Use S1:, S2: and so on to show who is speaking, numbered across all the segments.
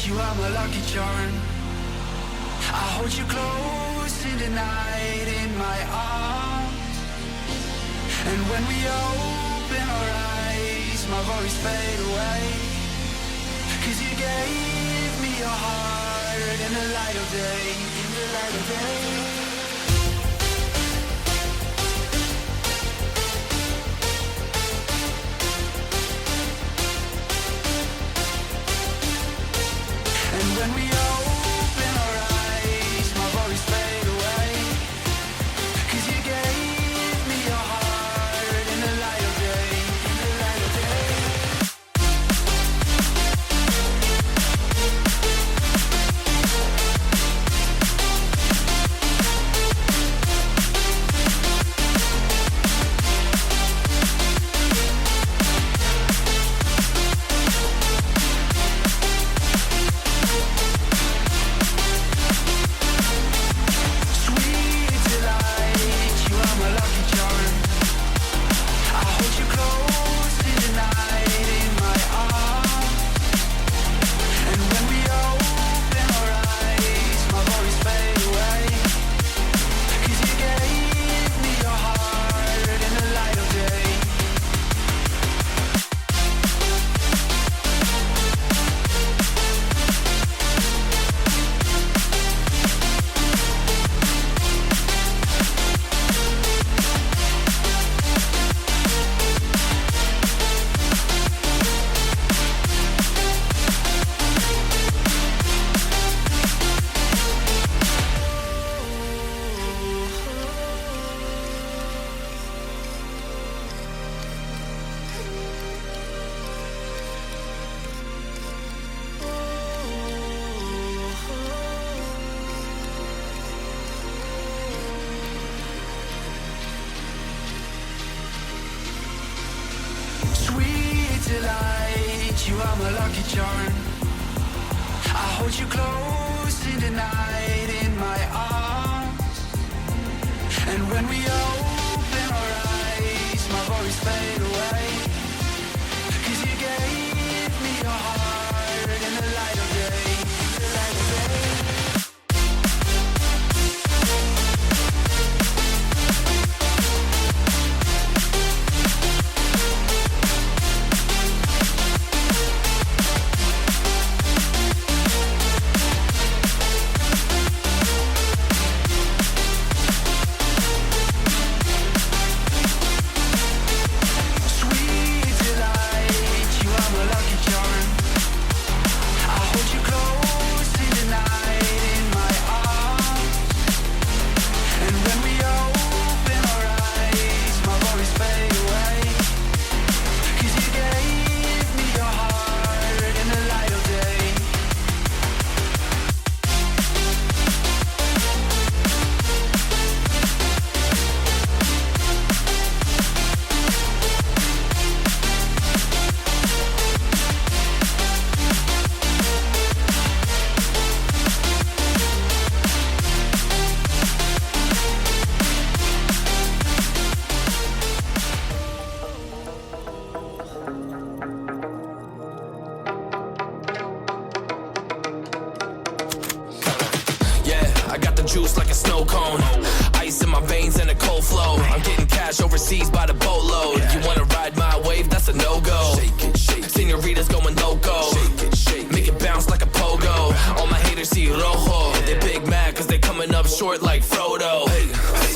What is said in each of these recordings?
S1: you are my lucky charm. I hold you close in the night in my arms. And when we open our eyes, my worries fade away. 'Cause you gave me your heart in the light of day, in the light of day. When we open our eyes, my worries fade away. 'Cause you gave me your heart in the light of day, in the light of day. Delight, you are my lucky charm. I hold you close in the night in my arms. And when we open our eyes, my worries fade away. 'Cause you gave me your heart in the light of day, in the light of day.
S2: I got the juice like a snow cone. Ice in my veins and a cold flow. I'm getting cash overseas by the boatload. You wanna ride my wave? That's a no-go. Senoritas going loco. Make it bounce like a pogo. All my haters see rojo. They big mad cause they coming up short like Frodo.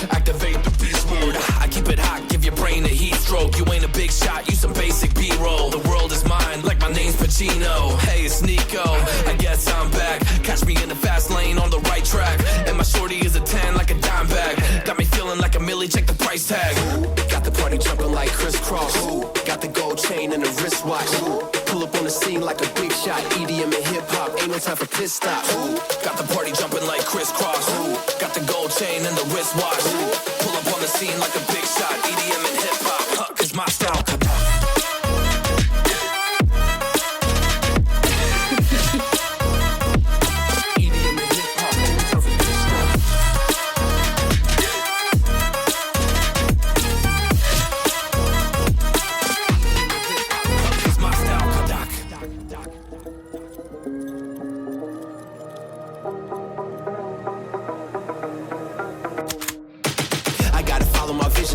S2: Activate the beast mode. I keep it hot, give your brain a heat stroke. You ain't a big shot, you some basic B-roll. The world is mine like my name's Pacino. Hey, it's Nico, I guess I'm back. Catch me in the fast lane on the right track. And my shorty is a 10 like a dime bag. Got me feeling like a milli, check the price tag.
S3: Got the party jumping like crisscross. Got the gold chain and the wristwatch. Pull up on the scene like a big shot. EDM and hip hop, ain't no time for pit stops.
S2: Got the party jumping like crisscross. Got the gold chain and the wristwatch. Pull up on the scene like a big shot. EDM and hip hop, it's my style.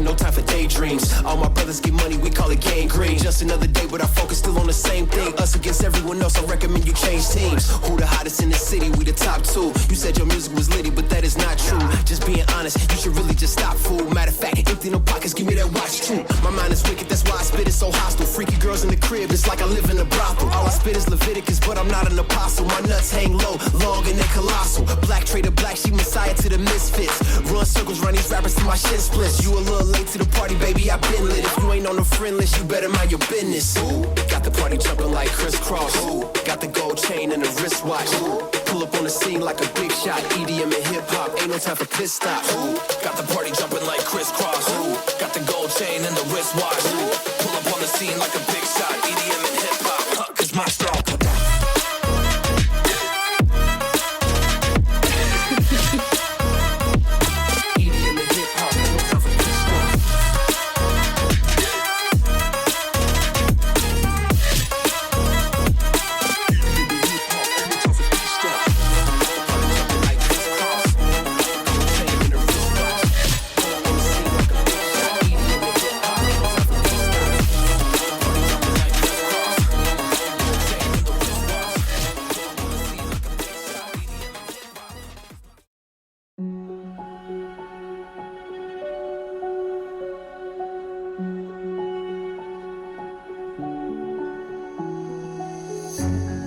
S3: no time for daydreams. All my brothers get money, we call it gang green. Just another day, but our focus still on the same thing. Us against everyone else, I recommend you change teams. Who the hottest in the city? We the top two. You said your music was litty, but that is not true. Just being honest, you should really just stop, fool. Matter of fact, empty no pockets, give me that watch too. My mind is wicked, that's why I spit it so hostile. Freaky girls in the crib, it's like I live in a brothel. All I spit is Leviticus, but I'm not an apostle. My nuts hang low, long and they colossal. Black trader black, she messiah to the misfits. Run circles, run these rappers till my shit splits. You a little late to the party, baby, I been lit. If you ain't on the friend list, you better mind your business. Ooh, got the party jumping like crisscross. Ooh, got the gold chain and the wristwatch. Ooh, pull up on the scene like a big shot. EDM and hip hop, ain't no time for pit stops.
S2: Ooh, got the party jumping like crisscross. Ooh, got the gold chain and the wristwatch. Ooh, pull up on the scene like a big shot. EDM and hip hop, cause my strong.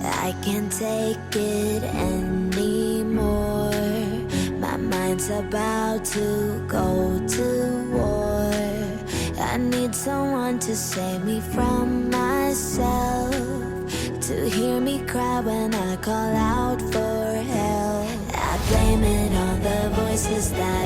S4: I can't take it anymore. My mind's about to go to war. I need someone to save me from myself, to hear me cry when I call out for help. I blame it on the voices that